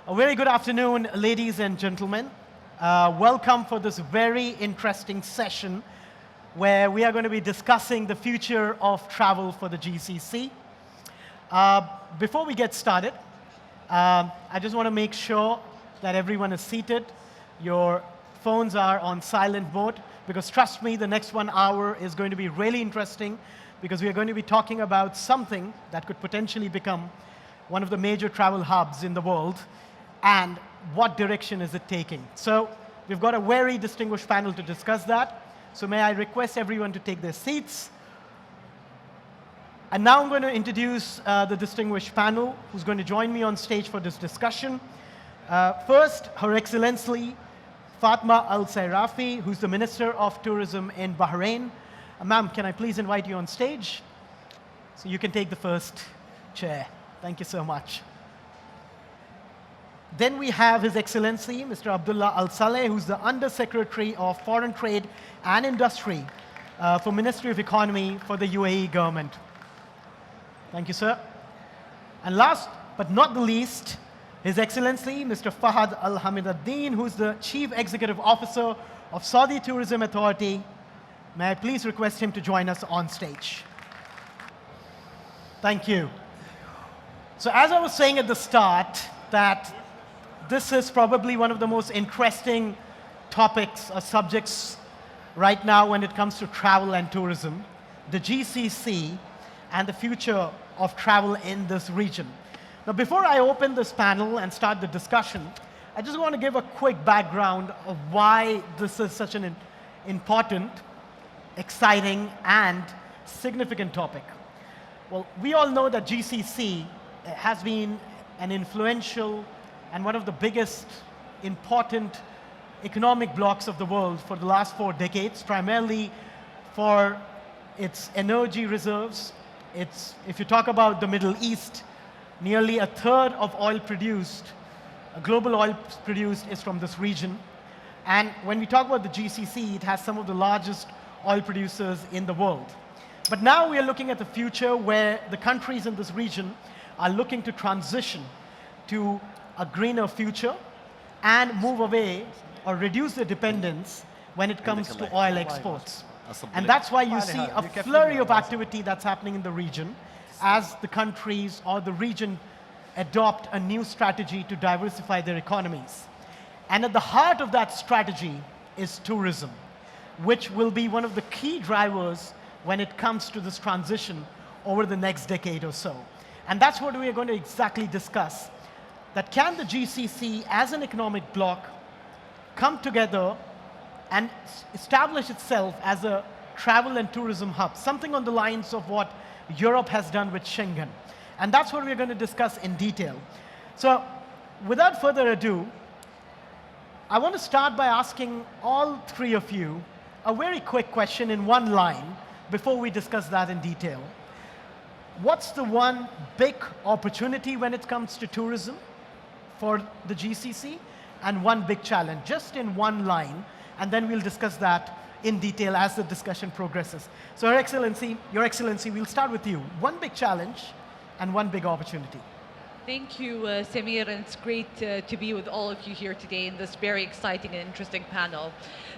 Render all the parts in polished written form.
A very good afternoon, ladies and gentlemen. Welcome for this very interesting session where we are going to be discussing the future of travel for the GCC. Before we get started, I just want to make sure that everyone is seated. Your phones are on silent mode because trust me, the next 1 hour is going to be really interesting because we are going to be talking about something that could potentially become one of the major travel hubs in the world, and what direction is it taking. So we've got a very distinguished panel to discuss that. So may I request everyone to take their seats. And now I'm going to introduce the distinguished panel who's going to join me on stage for this discussion. First, Her Excellency Fatma Al-Sairafi, who's the Minister of Tourism in Bahrain. Ma'am, can I please invite you on stage? So you can take the first chair. Thank you so much. Then we have His Excellency, Mr. Abdullah Al-Saleh, who's the Under-Secretary of Foreign Trade and Industry for Ministry of Economy for the UAE government. Thank you, sir. And last but not the least, His Excellency, Mr. Fahad Al-Hamiduddin, who's the Chief Executive Officer of Saudi Tourism Authority. May I please request him to join us on stage. Thank you. So as I was saying at the start, that this is probably one of the most interesting topics or subjects right now when it comes to travel and tourism, the GCC and the future of travel in this region. Now, before I open this panel and start the discussion, I just want to give a quick background of why this is such an important, exciting, and significant topic. Well, we all know that GCC has been an influential and one of the biggest important economic blocks of the world for the last 4 decades, primarily for its energy reserves. If you talk about the Middle East, nearly a third of oil produced, global oil produced, is from this region. And when we talk about the GCC, it has some of the largest oil producers in the world. But now we are looking at the future where the countries in this region are looking to transition to a greener future and move away or reduce the dependence when it comes to oil exports. And that's why you see a flurry of activity that's happening in the region as the countries or the region adopt a new strategy to diversify their economies. And at the heart of that strategy is tourism, which will be one of the key drivers when it comes to this transition over the next decade or so. And that's what we are going to exactly discuss. That can the GCC as an economic bloc come together and establish itself as a travel and tourism hub, something on the lines of what Europe has done with Schengen. And that's what we're going to discuss in detail. So without further ado, I want to start by asking all 3 of you a very quick question in one line before we discuss that in detail. What's the one big opportunity when it comes to tourism for the GCC, and one big challenge, just in one line, and then we'll discuss that in detail as the discussion progresses. So Your Excellency, we'll start with you. One big challenge and one big opportunity. Thank you, Samir, and it's great to be with all of you here today in this very exciting and interesting panel.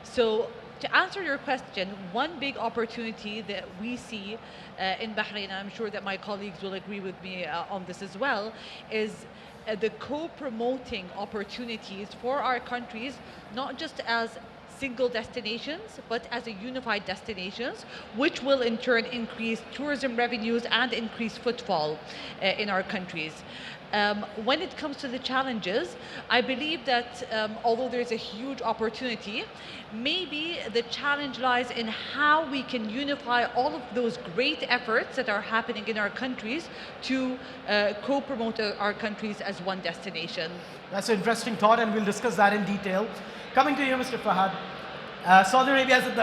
So to answer your question, one big opportunity that we see in Bahrain, and I'm sure that my colleagues will agree with me on this as well, is the co-promoting opportunities for our countries, not just as single destinations, but as a unified destinations, which will in turn increase tourism revenues and increase footfall in our countries. When it comes to the challenges, I believe that although there's a huge opportunity, maybe the challenge lies in how we can unify all of those great efforts that are happening in our countries to co-promote our countries as one destination. That's an interesting thought, and we'll discuss that in detail. Coming to you, Mr. Fahad. Saudi Arabia is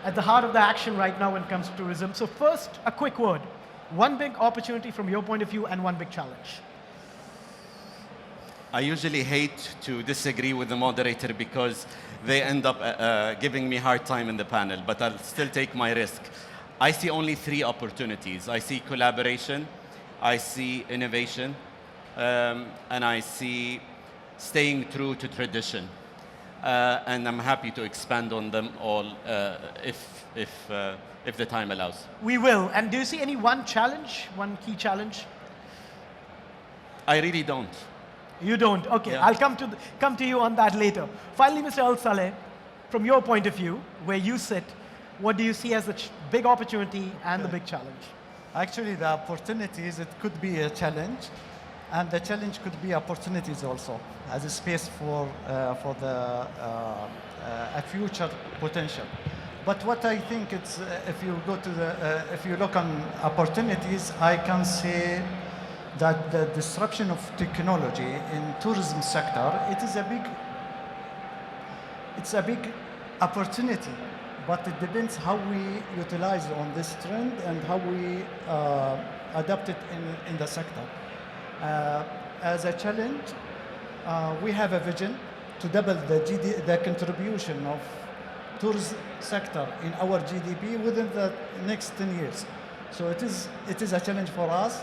at the heart of the action right now when it comes to tourism. So first, a quick word. One big opportunity from your point of view and one big challenge. I usually hate to disagree with the moderator because they end up giving me a hard time in the panel, but I'll still take my risk. I see only 3 opportunities. I see collaboration, I see innovation, and I see staying true to tradition. And I'm happy to expand on them all if the time allows. We will. And do you see any one key challenge? I really don't. You don't? Okay, Yeah. I'll come to you on that later. Finally, Mr. Al Saleh, from your point of view, where you sit, what do you see as the big opportunity and the big challenge? Actually, the opportunities, it could be a challenge, and the challenge could be opportunities also, as a space for a future potential. But what I think it's, if you look on opportunities, I can say that the disruption of technology in tourism sector, it's a big opportunity, but it depends how we utilize on this trend and how we adapt it in the sector. As a challenge, we have a vision to double the contribution of tourism sector in our GDP within the next 10 years. So it is a challenge for us,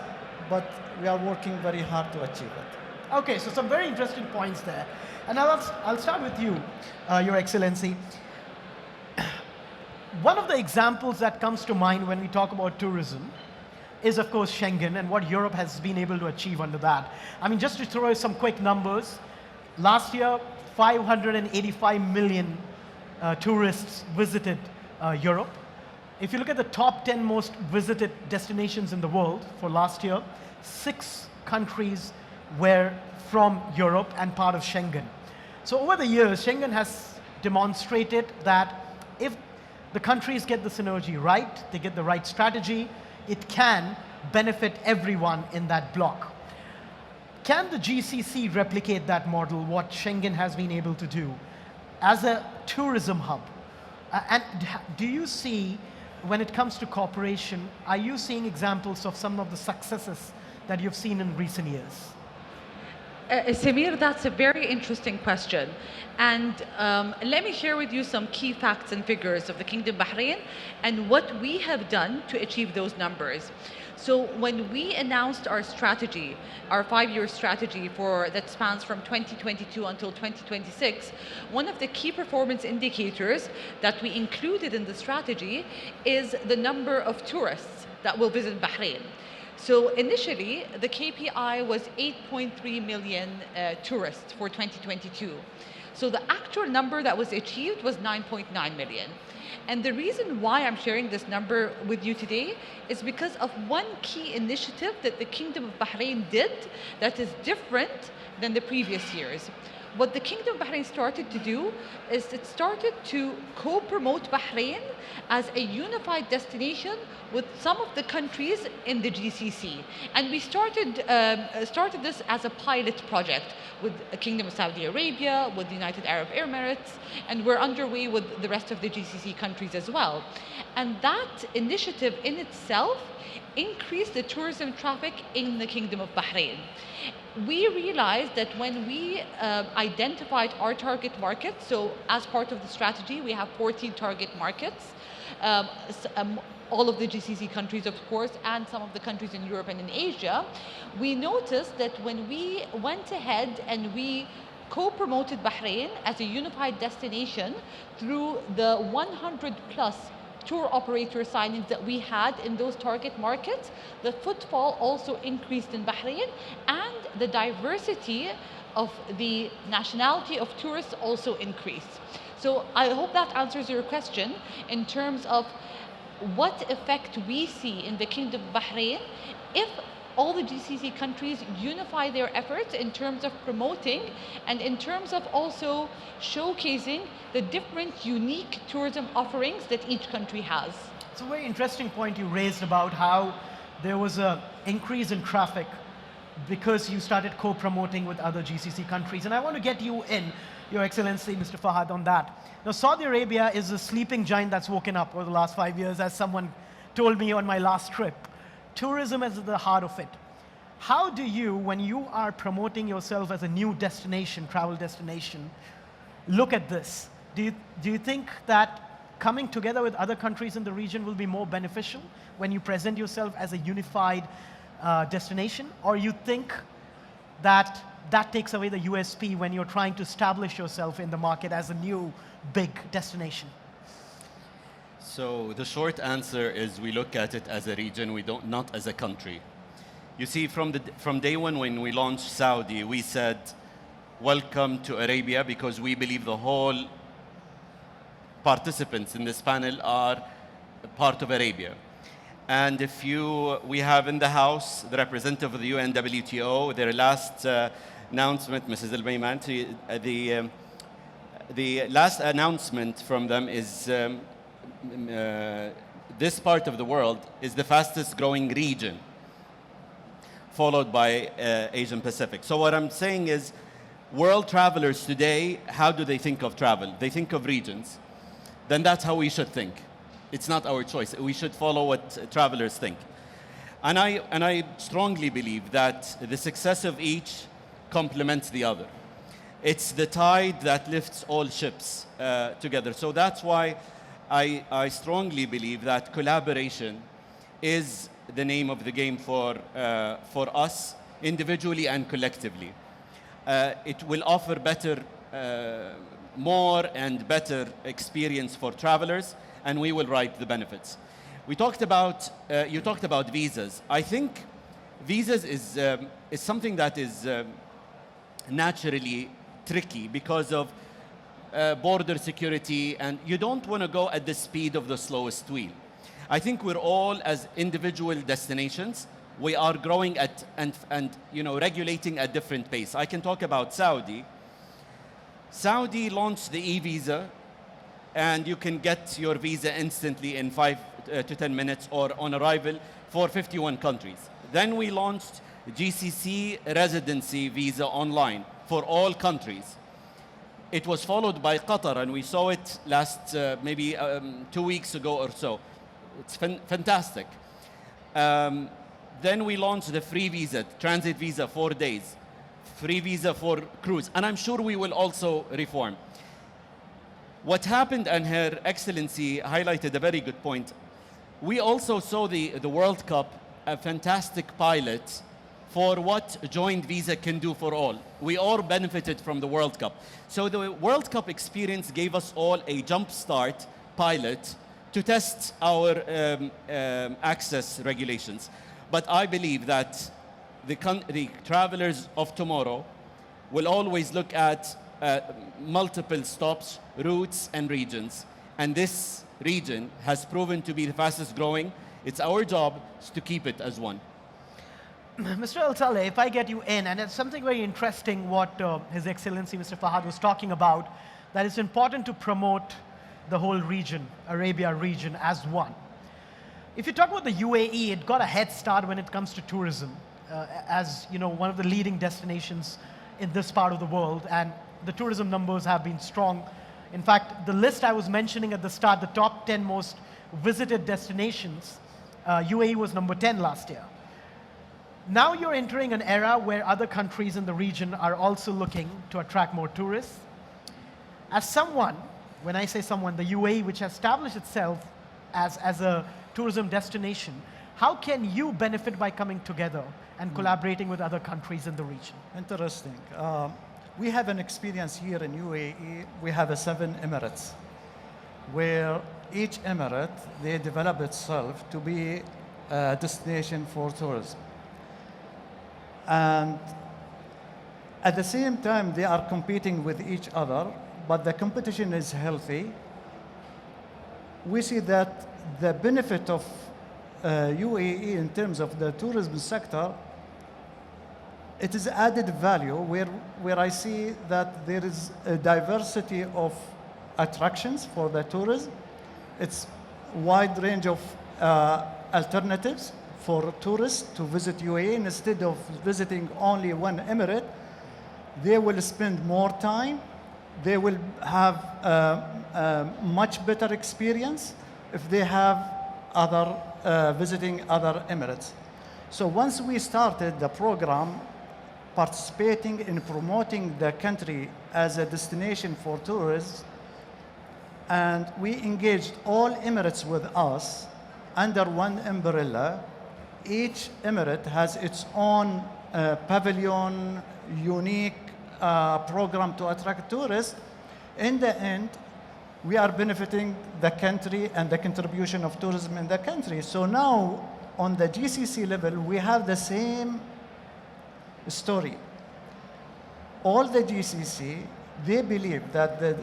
but we are working very hard to achieve it. Okay, so some very interesting points there. And I'll start with you, Your Excellency. One of the examples that comes to mind when we talk about tourism is, of course, Schengen and what Europe has been able to achieve under that. I mean, just to throw some quick numbers, last year, 585 million tourists visited Europe. If you look at the top 10 most visited destinations in the world for last year, 6 countries were from Europe and part of Schengen. So over the years, Schengen has demonstrated that if the countries get the synergy right, they get the right strategy, it can benefit everyone in that bloc. Can the GCC replicate that model, what Schengen has been able to do, as a tourism hub? And do you see, when it comes to cooperation, are you seeing examples of some of the successes that you've seen in recent years? Samir, that's a very interesting question. And let me share with you some key facts and figures of the Kingdom of Bahrain and what we have done to achieve those numbers. So when we announced our strategy, our 5-year strategy that spans from 2022 until 2026, one of the key performance indicators that we included in the strategy is the number of tourists that will visit Bahrain. So initially, the KPI was 8.3 million tourists for 2022. So the actual number that was achieved was 9.9 million. And the reason why I'm sharing this number with you today is because of one key initiative that the Kingdom of Bahrain did that is different than the previous years. What the Kingdom of Bahrain started to do is it started to co-promote Bahrain as a unified destination with some of the countries in the GCC. And we started this as a pilot project with the Kingdom of Saudi Arabia, with the United Arab Emirates, and we're underway with the rest of the GCC countries as well. And that initiative in itself increased the tourism traffic in the Kingdom of Bahrain. We realized that when we identified our target markets, so as part of the strategy, we have 14 target markets, all of the GCC countries, of course, and some of the countries in Europe and in Asia. We noticed that when we went ahead and we co-promoted Bahrain as a unified destination through the 100 plus tour operator signings that we had in those target markets, the footfall also increased in Bahrain, and the diversity of the nationality of tourists also increased. So I hope that answers your question in terms of what effect we see in the Kingdom of Bahrain if all the GCC countries unify their efforts in terms of promoting and in terms of also showcasing the different unique tourism offerings that each country has. It's a very interesting point you raised about how there was an increase in traffic because you started co-promoting with other GCC countries. And I want to get you in, Your Excellency, Mr. Fahad, on that. Now, Saudi Arabia is a sleeping giant that's woken up over the last 5 years, as someone told me on my last trip. Tourism is at the heart of it. How do you, when you are promoting yourself as a new destination, travel destination, look at this? Do you think that coming together with other countries in the region will be more beneficial when you present yourself as a unified destination? Or you think that takes away the USP when you're trying to establish yourself in the market as a new big destination? So the short answer is we look at it as a region, not as a country. You see, from day one when we launched Saudi, we said, welcome to Arabia, because we believe the whole participants in this panel are part of Arabia. And we have in the house the representative of the UNWTO, their last announcement, Mrs. Al-Bayman, the last announcement from them is this part of the world is the fastest growing region, followed by Asian Pacific. So what I'm saying is, world travelers today, how do they think of travel? They think of regions. Then that's how we should think. It's not our choice. We should follow what travelers think. And I strongly believe that the success of each complements the other. It's the tide that lifts all ships together. So that's why I strongly believe that collaboration is the name of the game for us, individually and collectively. It will offer more and better experience for travelers, and we will reap the benefits. You talked about visas. I think visas is something that is naturally tricky because of border security, and you don't want to go at the speed of the slowest wheel. I think we're all, as individual destinations, we are growing at and regulating at different pace. I can talk about Saudi. Saudi launched the e-visa, and you can get your visa instantly in 5 to 10 minutes or on arrival for 51 countries. Then we launched GCC residency visa online for all countries. It was followed by Qatar, and we saw it last maybe 2 weeks ago or so. It's fantastic. Then we launched the free visa, transit visa, 4 days, free visa for cruise, and I'm sure we will also reform. What happened, and Her Excellency highlighted a very good point, we also saw the World Cup, a fantastic pilot for what joint visa can do for all. We all benefited from the World Cup. So the World Cup experience gave us all a jump start pilot to test our access regulations. But I believe that the travelers of tomorrow will always look at multiple stops, routes, and regions. And this region has proven to be the fastest growing. It's our job to keep it as one. Mr. Al-Saleh, if I get you in, and it's something very interesting what His Excellency Mr. Fahad was talking about, that it's important to promote the whole region, Arabia region, as one. If you talk about the UAE, it got a head start when it comes to tourism, as one of the leading destinations in this part of the world, and the tourism numbers have been strong. In fact, the list I was mentioning at the start, the top 10 most visited destinations, UAE was number 10 last year. Now you're entering an era where other countries in the region are also looking to attract more tourists. As someone, when I say someone, the UAE, which has established itself as a tourism destination, how can you benefit by coming together and collaborating with other countries in the region? Interesting. We have an experience here in UAE. We have 7 emirates, where each emirate, they develop itself to be a destination for tourism. And at the same time, they are competing with each other, but the competition is healthy. We see that the benefit of UAE in terms of the tourism sector, it is added value where I see that there is a diversity of attractions for the tourism. It's a wide range of alternatives for tourists to visit UAE. Instead of visiting only one emirate, they will spend more time. They will have a much better experience if they have visiting other emirates. So once we started the program, participating in promoting the country as a destination for tourists, and we engaged all emirates with us under one umbrella. Each emirate has its own pavilion, unique program to attract tourists, in the end, we are benefiting the country and the contribution of tourism in the country. So now, on the GCC level, we have the same story. All the GCC, they believe that the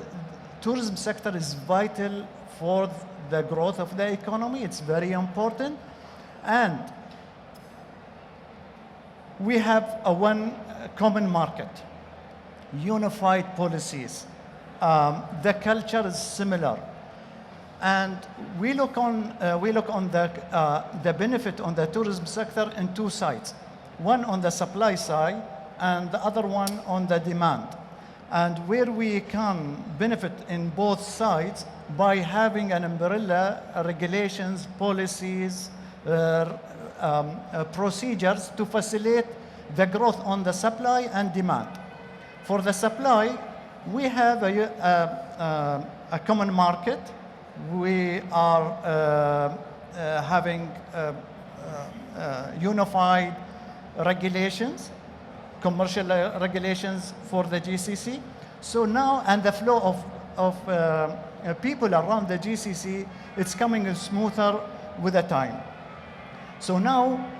tourism sector is vital for the growth of the economy. It's very important. And we have one common market, unified policies. The culture is similar. And we look on the benefit on the tourism sector in two sides. One on the supply side and the other one on the demand. And where we can benefit in both sides by having an umbrella, regulations, policies, procedures to facilitate the growth on the supply and demand. For the supply, we have a common market. We are having unified regulations, commercial regulations for the GCC. So now, and the flow of people around the GCC, it's coming smoother with the time. So now,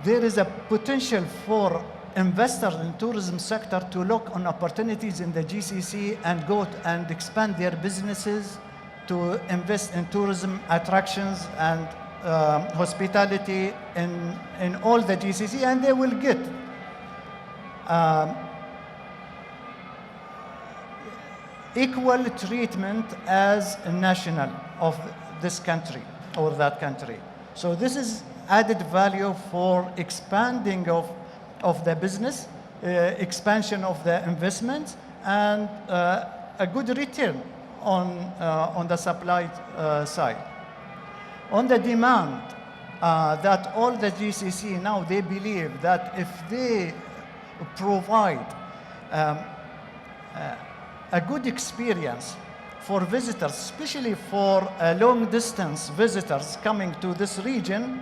there is a potential for investors in tourism sector to look on opportunities in the GCC and go and expand their businesses to invest in tourism attractions and hospitality in all the GCC, and they will get equal treatment as a national of this country or that country. So this is added value for expanding of the business, expansion of the investment, and a good return on the supply side. On the demand, that all the GCC now, they believe that if they provide a good experience for visitors, especially for long-distance visitors coming to this region,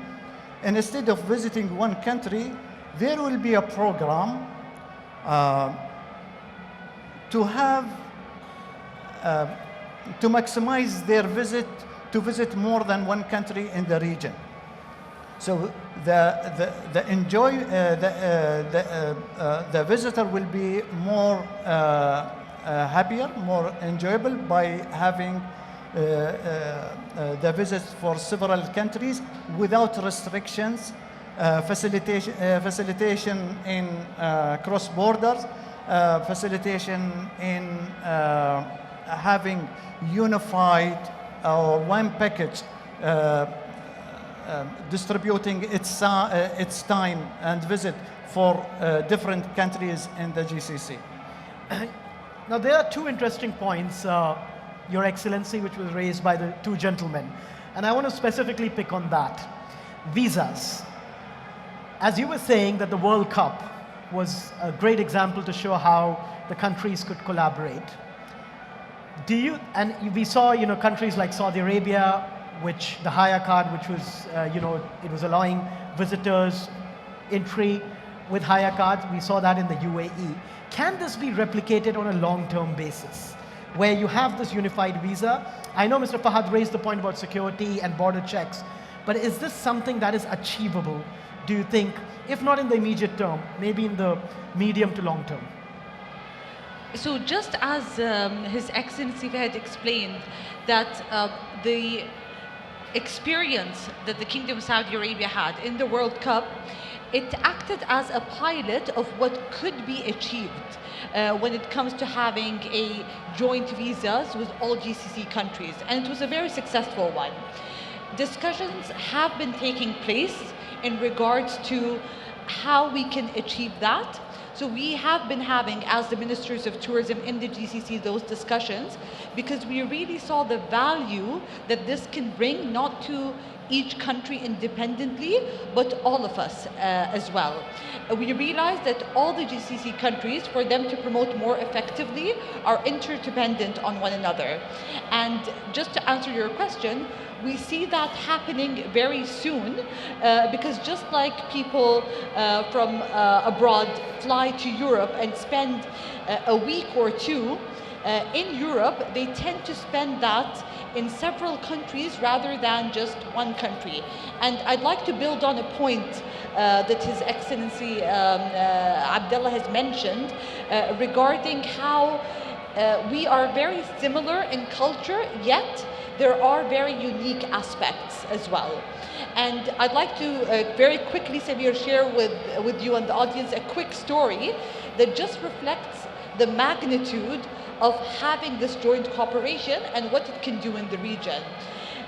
and instead of visiting one country, there will be a program to have to maximize their visit, to visit more than one country in the region. So the visitor will be more happier, more enjoyable by having the visits for several countries without restrictions, facilitation in cross borders, facilitation in having unified or one package distributing its time and visit for different countries in the GCC. Now, there are two interesting points, Your Excellency, which was raised by the two gentlemen. And I want to specifically pick on that. Visas. As you were saying that the World Cup was a great example to show how the countries could collaborate. And we saw, countries like Saudi Arabia, which the hire card, which was, it was allowing visitors entry with hire cards. We saw that in the UAE. Can this be replicated on a long-term basis, where you have this unified visa? I know Mr. Fahad raised the point about security and border checks, but is this something that is achievable, do you think, if not in the immediate term, maybe in the medium to long term? So just as His Excellency had explained that the experience that the Kingdom of Saudi Arabia had in the World Cup, it acted as a pilot of what could be achieved when it comes to having a joint visas with all GCC countries, and it was a very successful one. Discussions have been taking place in regards to how we can achieve that. So we have been having, as the Ministers of Tourism in the GCC, those discussions, because we really saw the value that this can bring, not to each country independently, but all of us as well. We realize that all the GCC countries, for them to promote more effectively, are interdependent on one another. And just to answer your question, we see that happening very soon because just like people from abroad fly to Europe and spend a week or two in Europe, they tend to spend that in several countries rather than just one country. And I'd like to build on a point that His Excellency Abdullah has mentioned regarding how we are very similar in culture, yet there are very unique aspects as well. And I'd like to very quickly, Samir, share with you and the audience a quick story that just reflects the magnitude of having this joint cooperation and what it can do in the region.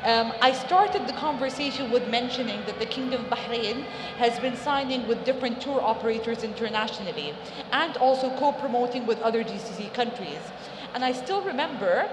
I started the conversation with mentioning that the Kingdom of Bahrain has been signing with different tour operators internationally and also co-promoting with other GCC countries. And I still remember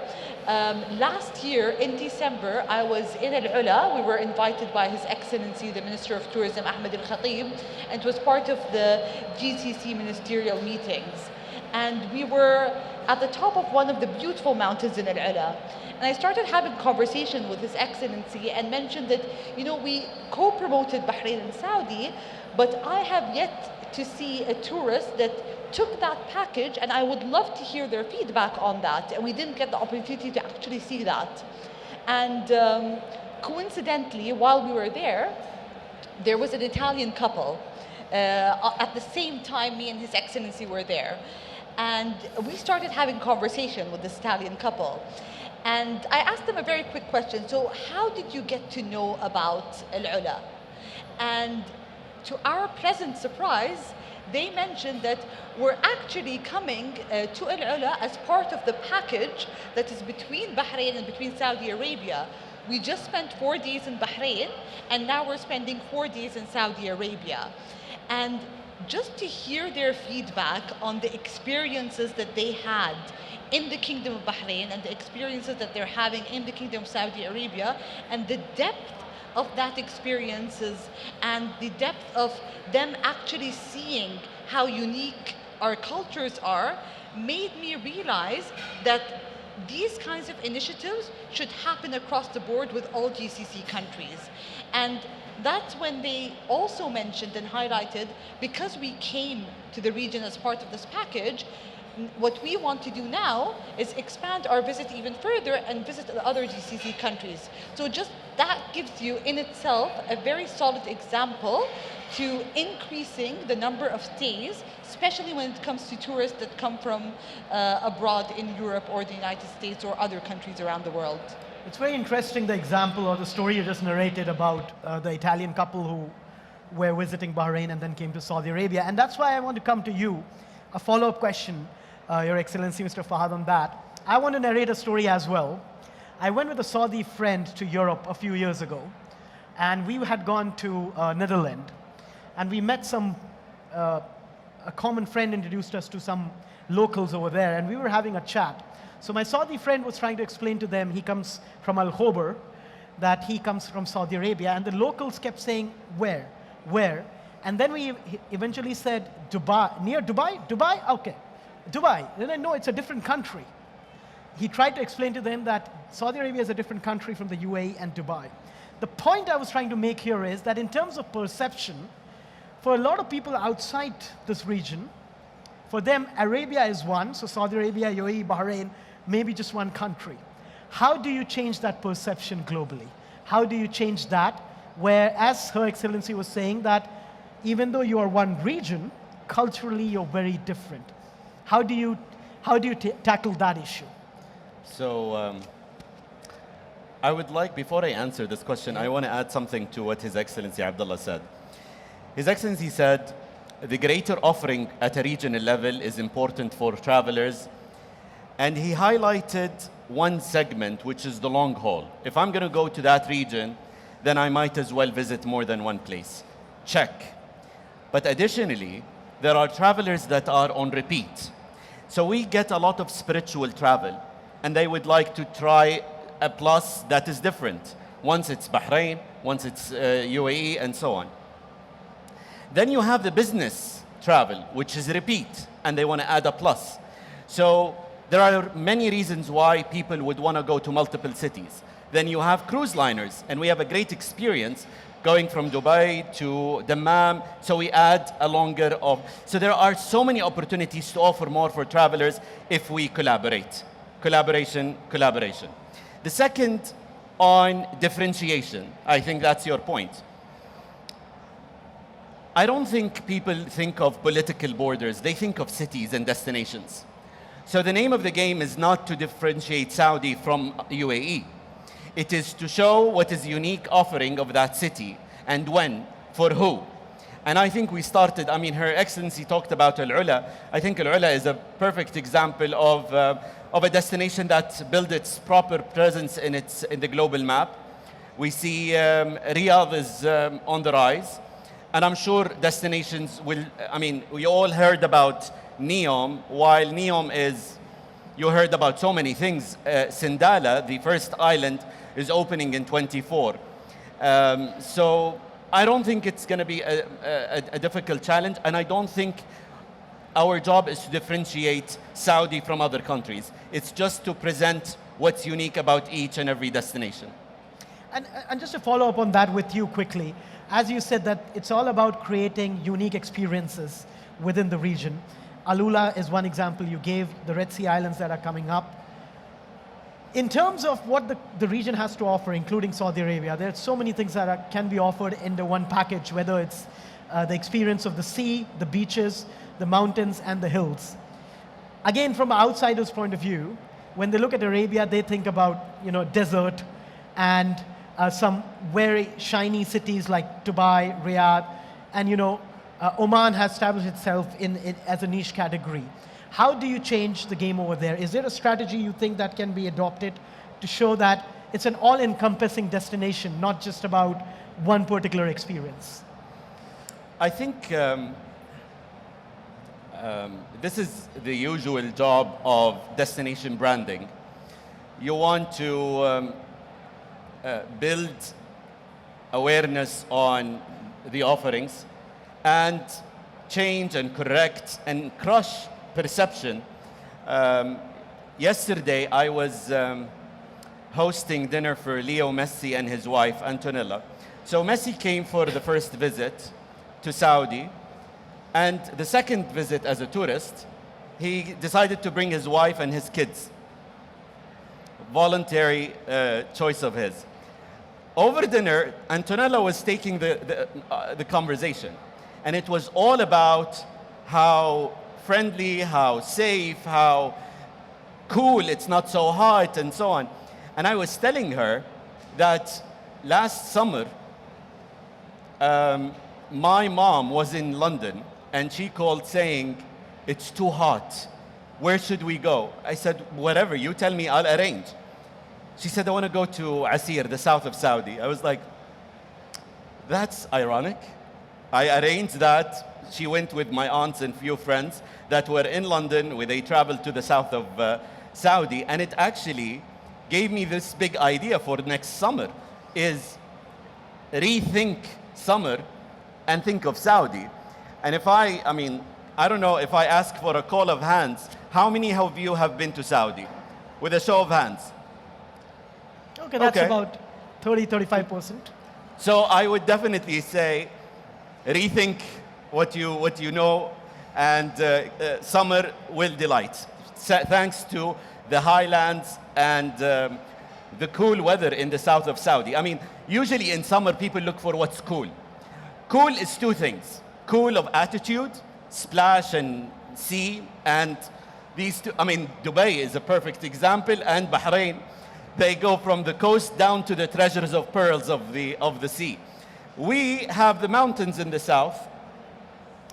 last year in December, I was in Al-Ula. We were invited by His Excellency, the Minister of Tourism, Ahmed Al-Khatib, and it was part of the GCC ministerial meetings. And we were at the top of one of the beautiful mountains in Al-Ula. And I started having conversation with His Excellency and mentioned that, you know, we co-promoted Bahrain and Saudi, but I have yet to see a tourist that took that package, and I would love to hear their feedback on that. And we didn't get the opportunity to actually see that. And coincidentally, while we were there was an Italian couple. At the same time, me and His Excellency were there. And we started having conversation with this Italian couple. And I asked them a very quick question. So how did you get to know about Al-Ula? And to our pleasant surprise, they mentioned that we're actually coming to Al-Ula as part of the package that is between Bahrain and between Saudi Arabia. We just spent 4 days in Bahrain, and now we're spending 4 days in Saudi Arabia. And just to hear their feedback on the experiences that they had in the Kingdom of Bahrain and the experiences that they're having in the Kingdom of Saudi Arabia, and the depth of that experiences and the depth of them actually seeing how unique our cultures are, made me realize that these kinds of initiatives should happen across the board with all GCC countries. And that's when they also mentioned and highlighted, because we came to the region as part of this package, what we want to do now is expand our visit even further and visit the other GCC countries. So just that gives you in itself a very solid example to increasing the number of stays, especially when it comes to tourists that come from abroad in Europe or the United States or other countries around the world. It's very interesting, the example or the story you just narrated about the Italian couple who were visiting Bahrain and then came to Saudi Arabia. And that's why I want to come to you, a follow-up question, Your Excellency, Mr. Fahad, on that. I want to narrate a story as well. I went with a Saudi friend to Europe a few years ago, and we had gone to Netherlands, and we met a common friend introduced us to some locals over there, and we were having a chat. So my Saudi friend was trying to explain to them, he comes from Al Khobar, that he comes from Saudi Arabia, and the locals kept saying, where? Where? And then we eventually said, Dubai. Near Dubai? Dubai? Okay. Dubai. Then I know it's a different country. He tried to explain to them that Saudi Arabia is a different country from the UAE and Dubai. The point I was trying to make here is that in terms of perception, for a lot of people outside this region, for them, Arabia is one, so Saudi Arabia, UAE, Bahrain, maybe just one country. How do you change that perception globally? How do you change that, where, as Her Excellency was saying, that even though you are one region, culturally you're very different. How do you tackle that issue? So I would like, before I answer this question, I want to add something to what His Excellency Abdullah said. His Excellency said, the greater offering at a regional level is important for travelers. And he highlighted one segment, which is the long haul. If I'm going to go to that region, then I might as well visit more than one place. Check. But additionally, there are travelers that are on repeat. So we get a lot of spiritual travel, and they would like to try a plus that is different. once it's Bahrain, once it's UAE, and so on. Then you have the business travel, which is repeat, and they want to add a plus. So there are many reasons why people would want to go to multiple cities. Then you have cruise liners, and we have a great experience going from Dubai to Dammam, so we add a longer of. So there are so many opportunities to offer more for travelers if we collaborate. Collaboration, collaboration. The second, on differentiation. I think that's your point. I don't think people think of political borders, they think of cities and destinations. So the name of the game is not to differentiate Saudi from UAE. It is to show what is unique offering of that city and when, for who. And I think we started, I mean, Her Excellency talked about Al-Ula. I think Al-Ula is a perfect example of a destination that built its proper presence in the global map. We see Riyadh is on the rise. And I'm sure destinations will, I mean, we all heard about Neom, while Neom is, you heard about so many things. Sindala, the first island, is opening in 24. So I don't think it's going to be a difficult challenge, and I don't think our job is to differentiate Saudi from other countries. It's just to present what's unique about each and every destination. And just to follow up on that with you quickly, as you said that it's all about creating unique experiences within the region. Al-Ula is one example you gave, the Red Sea Islands that are coming up. In terms of what the region has to offer, including Saudi Arabia, there are so many things that can be offered in the one package, whether it's the experience of the sea, the beaches, the mountains, and the hills. Again, from an outsider's point of view, when they look at Arabia, they think about desert and some very shiny cities like Dubai, Riyadh, and Oman has established itself as a niche category. How do you change the game over there? Is there a strategy you think that can be adopted to show that it's an all-encompassing destination, not just about one particular experience? I think this is the usual job of destination branding. You want to build awareness on the offerings and change and correct and crush perception. Yesterday, I was hosting dinner for Leo Messi and his wife, Antonella. So Messi came for the first visit to Saudi, and the second visit as a tourist, he decided to bring his wife and his kids. Voluntary choice of his. Over dinner, Antonella was taking the conversation, and it was all about how friendly, how safe, how cool, it's not so hot, and so on. And I was telling her that last summer, my mom was in London, and she called saying, it's too hot. Where should we go? I said, whatever, you tell me, I'll arrange. She said, I want to go to Asir, the south of Saudi. I was like, that's ironic. I arranged that. She went with my aunts and few friends that were in London, where they traveled to the south of Saudi, and it actually gave me this big idea for next summer, is rethink summer and think of Saudi. And if I don't know, if I ask for a call of hands, how many of you have been to Saudi? With a show of hands. Okay, that's about 30-35%. So I would definitely say, rethink what you know, and summer will delight. Thanks to the highlands and the cool weather in the south of Saudi. I mean, usually in summer people look for what's cool. Cool is two things. Cool of attitude, splash and sea, and these two, I mean, Dubai is a perfect example, and Bahrain. They go from the coast down to the treasures of pearls of the sea. We have the mountains in the south.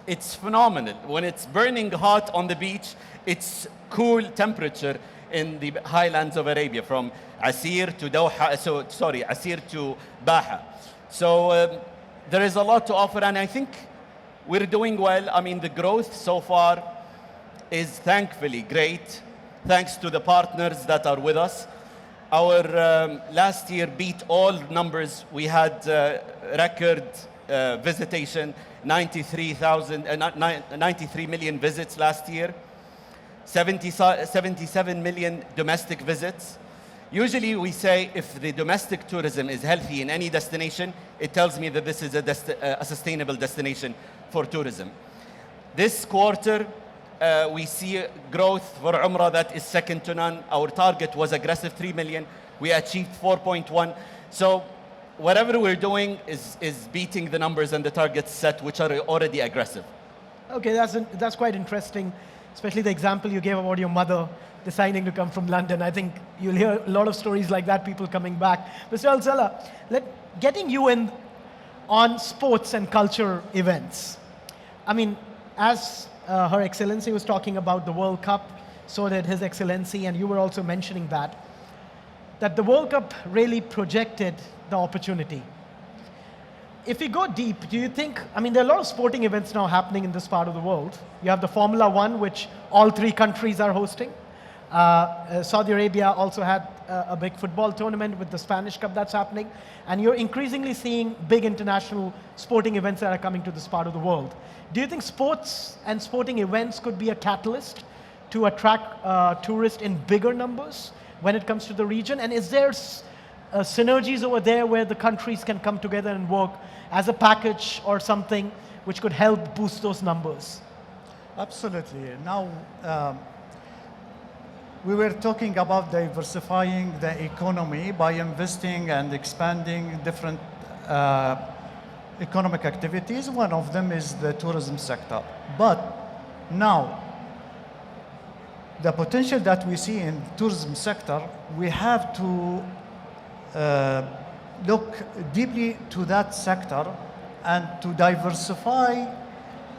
It's phenomenal. When it's burning hot on the beach, it's cool temperature in the highlands of Arabia, from Asir to Asir to Baha. So there is a lot to offer, and I think we're doing well. I mean, the growth so far is thankfully great, thanks to the partners that are with us. Our last year beat all numbers. We had record visitation, 93 million visits last year, 77 million domestic visits. Usually we say if the domestic tourism is healthy in any destination, it tells me that this is a sustainable destination for tourism. This quarter, we see growth for Umrah that is second to none. Our target was aggressive 3 million. We achieved 4.1. So whatever we're doing is beating the numbers and the targets set, which are already aggressive. Okay, that's quite interesting, especially the example you gave about your mother deciding to come from London. I think you'll hear a lot of stories like that, people coming back. Mr. Al-Salah, getting you in on sports and culture events. I mean, as Her Excellency was talking about the World Cup, so did His Excellency, and you were also mentioning that the World Cup really projected the opportunity. If we go deep, do you think, I mean, there are a lot of sporting events now happening in this part of the world. You have the Formula One, which all 3 countries are hosting. Saudi Arabia also had a big football tournament with the Spanish Cup that's happening. And you're increasingly seeing big international sporting events that are coming to this part of the world. Do you think sports and sporting events could be a catalyst to attract tourists in bigger numbers when it comes to the region? And is there synergies over there where the countries can come together and work as a package or something which could help boost those numbers? Absolutely. Now, we were talking about diversifying the economy by investing and expanding different economic activities. One of them is the tourism sector. But now, the potential that we see in the tourism sector, we have to look deeply to that sector and to diversify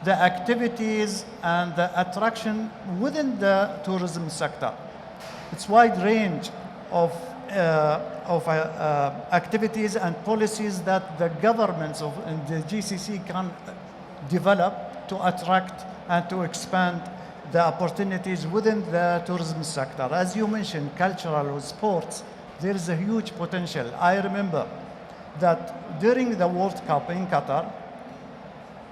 the activities and the attraction within the tourism sector. It's wide range of activities and policies that the governments of the GCC can develop to attract and to expand the opportunities within the tourism sector. As you mentioned, cultural or sports, there is a huge potential. I remember that during the World Cup in Qatar,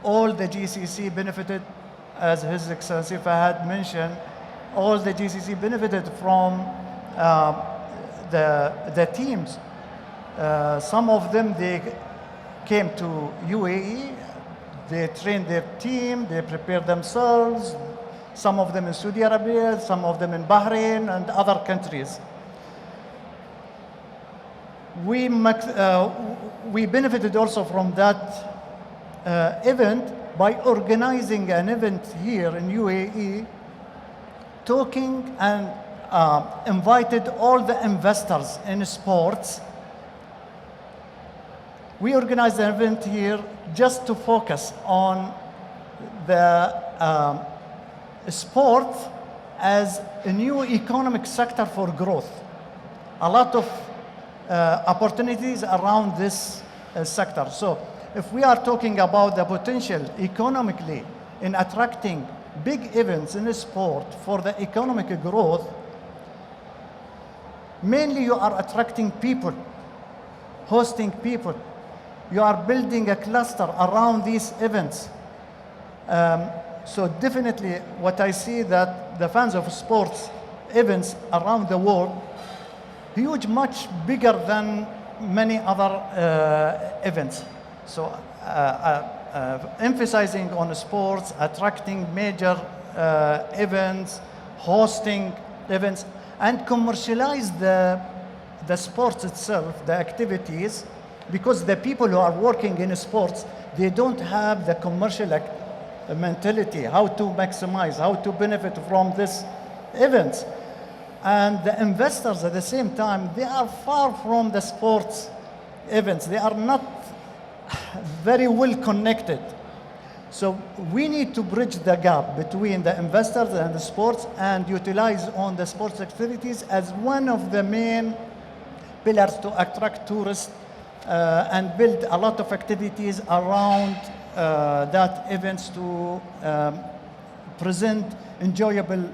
all the GCC benefited, as His Excellency Fahad mentioned, all the GCC benefited from the teams. Some of them, they came to UAE, they trained their team, they prepared themselves, some of them in Saudi Arabia, some of them in Bahrain and other countries. We benefited also from that event by organizing an event here in UAE, talking and invited all the investors in sports. We organized an event here just to focus on the sport as a new economic sector for growth. A lot of opportunities around this sector. So if we are talking about the potential economically in attracting big events in sport for the economic growth, mainly you are attracting people, hosting people. You are building a cluster around these events. So definitely what I see that the fans of sports events around the world, huge, much bigger than many other events. So emphasizing on sports, attracting major events, hosting events, and commercialize the sports itself, the activities, because the people who are working in sports, they don't have the commercial mentality, how to maximize, how to benefit from this events. And the investors at the same time, they are far from the sports events. They are not very well connected. So we need to bridge the gap between the investors and the sports and utilize on the sports activities as one of the main pillars to attract tourists and build a lot of activities around that events to present enjoyable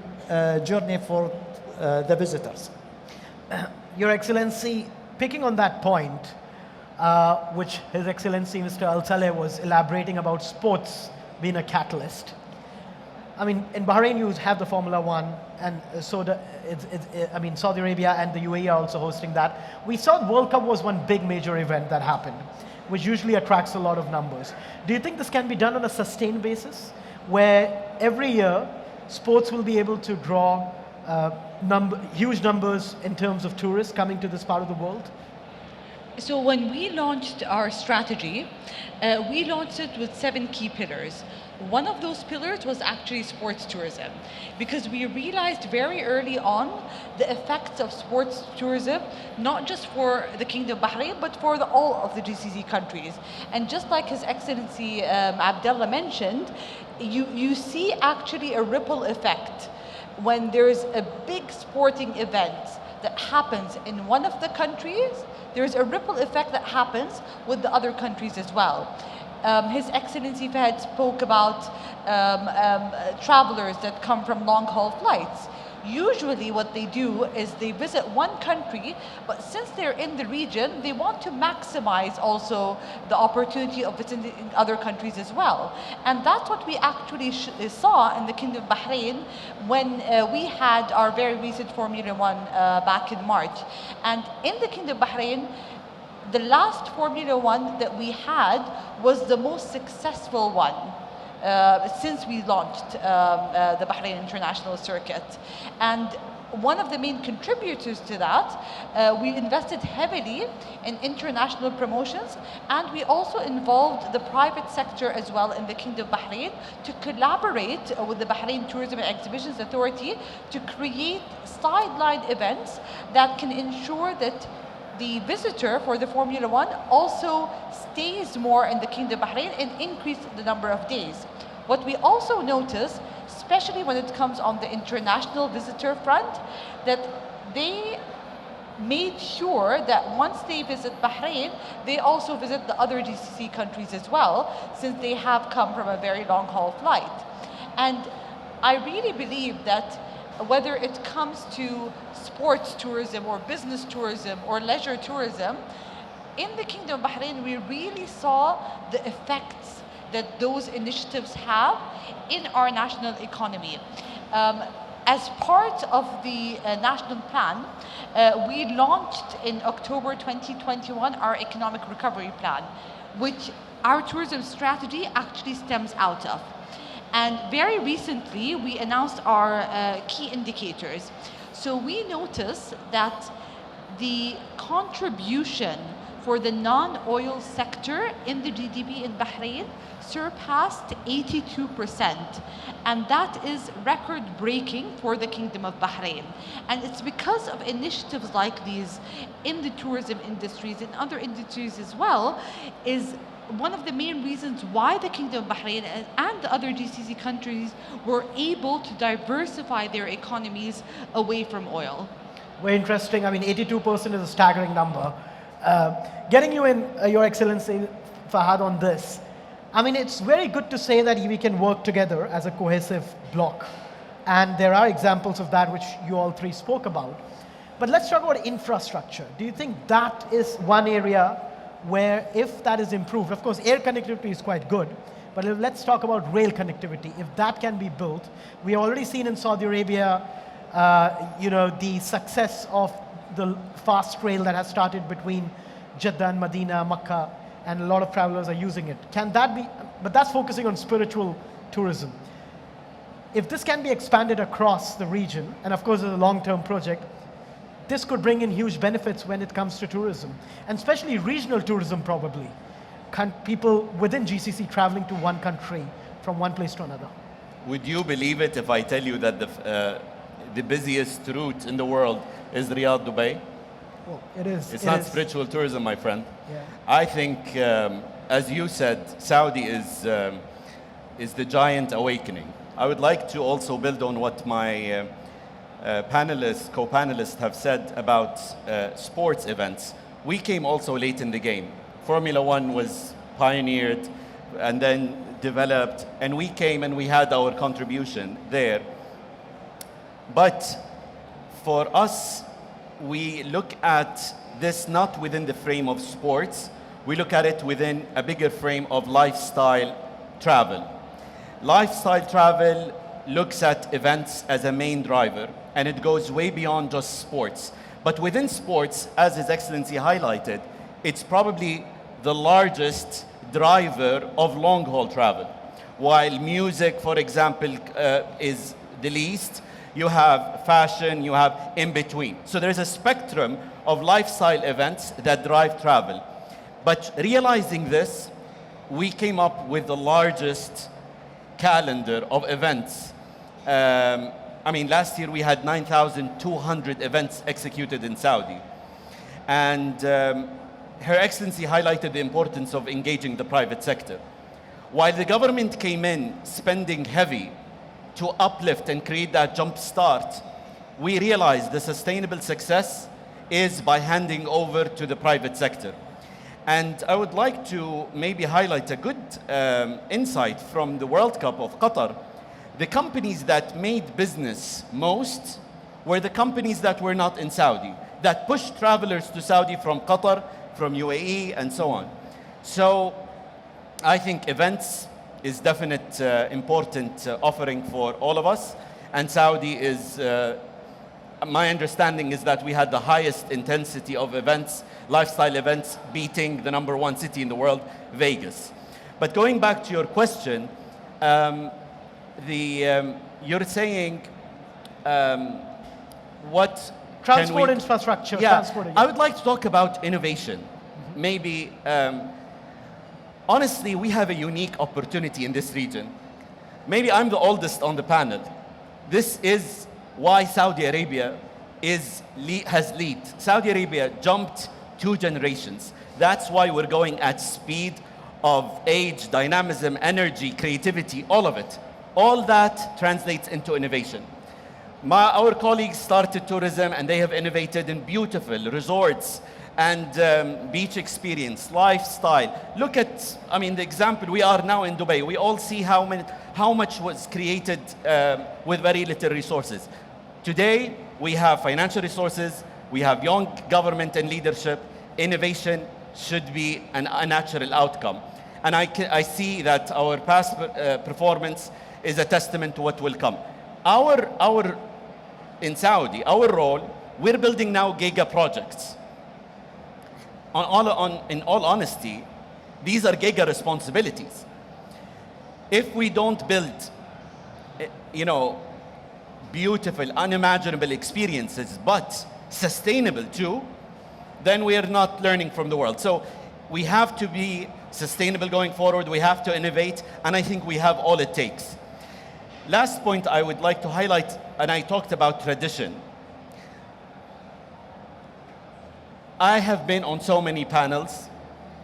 journey for the visitors. Your Excellency, picking on that point, which His Excellency Mr. Al Saleh was elaborating about sports being a catalyst. I mean, in Bahrain you have the Formula One, and so I mean, Saudi Arabia and the UAE are also hosting that. We saw the World Cup was one big major event that happened, which usually attracts a lot of numbers. Do you think this can be done on a sustained basis, where every year sports will be able to draw huge numbers in terms of tourists coming to this part of the world? So when we launched our strategy, we launched it with 7 key pillars. One of those pillars was actually sports tourism, because we realized very early on the effects of sports tourism, not just for the Kingdom of Bahrain, but for all of the GCC countries. And just like His Excellency Abdullah mentioned, you see actually a ripple effect when there's a big sporting event that happens in one of the countries. There's a ripple effect that happens with the other countries as well. His Excellency Fahd spoke about travelers that come from long-haul flights. Usually what they do is they visit one country, but since they're in the region, they want to maximize also the opportunity of visiting other countries as well. And that's what we actually saw in the Kingdom of Bahrain when we had our very recent Formula One back in March. And in the Kingdom of Bahrain, the last Formula One that we had was the most successful one since we launched the Bahrain International Circuit. And one of the main contributors to that, we invested heavily in international promotions, and we also involved the private sector as well in the Kingdom of Bahrain to collaborate with the Bahrain Tourism and Exhibitions Authority to create sideline events that can ensure that the visitor for the Formula One also stays more in the Kingdom of Bahrain and increase the number of days. What we also notice, especially when it comes on the international visitor front, that they made sure that once they visit Bahrain, they also visit the other GCC countries as well, since they have come from a very long haul flight. And I really believe that whether it comes to sports tourism or business tourism or leisure tourism, in the Kingdom of Bahrain, we really saw the effects that those initiatives have in our national economy. As part of the national plan, we launched in October 2021 our economic recovery plan, which our tourism strategy actually stems out of. And very recently, we announced our key indicators. So we noticed that the contribution for the non-oil sector in the GDP in Bahrain surpassed 82%. And that is record-breaking for the Kingdom of Bahrain. And it's because of initiatives like these in the tourism industries and other industries as well, is one of the main reasons why the Kingdom of Bahrain and the other GCC countries were able to diversify their economies away from oil. Very interesting. I mean, 82% is a staggering number. Getting you in, Your Excellency Fahad, on this, I mean, it's very good to say that we can work together as a cohesive bloc. And there are examples of that which you all three spoke about. But let's talk about infrastructure. Do you think that is one area where, if that is improved, of course, air connectivity is quite good, but let's talk about rail connectivity. If that can be built, we already seen in Saudi Arabia, the success of the fast rail that has started between Jeddah and Medina, Makkah, and a lot of travelers are using it. Can that be, but that's focusing on spiritual tourism. If this can be expanded across the region, and of course it's a long-term project, this could bring in huge benefits when it comes to tourism, and especially regional tourism probably. People within GCC traveling to one country from one place to another. Would you believe it if I tell you that the busiest route in the world is Riyadh-Dubai? Well, it is. It's not spiritual tourism, my friend. Yeah. I think, as you said, Saudi is the giant awakening. I would like to also build on what my co-panelists have said about sports events. We came also late in the game. Formula One was pioneered and then developed, and we came and we had our contribution there. But for us we look at this not within the frame of sports, we look at it within a bigger frame of lifestyle travel. Lifestyle travel looks at events as a main driver, and it goes way beyond just sports. But within sports, as His Excellency highlighted, it's probably the largest driver of long-haul travel. While music, for example, is the least, you have fashion, you have in between. So there's a spectrum of lifestyle events that drive travel. But realizing this, we came up with the largest calendar of events. I mean, last year we had 9,200 events executed in Saudi. And Her Excellency highlighted the importance of engaging the private sector. While the government came in spending heavy to uplift and create that jump start, we realized the sustainable success is by handing over to the private sector. And I would like to maybe highlight a good insight from the World Cup of Qatar. The companies that made business most were the companies that were not in Saudi, that pushed travelers to Saudi from Qatar, from UAE, and so on. So I think events is definite important offering for all of us. And Saudi is, my understanding is that we had the highest intensity of events, lifestyle events, beating the #1 city in the world, Vegas. But going back to your question, you're saying what Transport infrastructure. Yeah, Transport. I would like to talk about innovation. Maybe, honestly, we have a unique opportunity in this region. Maybe I'm the oldest on the panel. This is why Saudi Arabia has lead. Saudi Arabia jumped 2 generations. That's why we're going at speed of age, dynamism, energy, creativity, all of it. All that translates into innovation. Our colleagues started tourism and they have innovated in beautiful resorts and beach experience, lifestyle. Look at, I mean, the example, we are now in Dubai. We all see how much was created with very little resources. Today, we have financial resources, we have young government and leadership. Innovation should be a natural outcome. And I see that our past performance is a testament to what will come. In Saudi, our role, we're building now giga projects. In all honesty, these are giga responsibilities. If we don't build, beautiful, unimaginable experiences, but sustainable too, then we are not learning from the world. So we have to be sustainable going forward, we have to innovate, and I think we have all it takes. Last point I would like to highlight, and I talked about tradition. I have been on so many panels.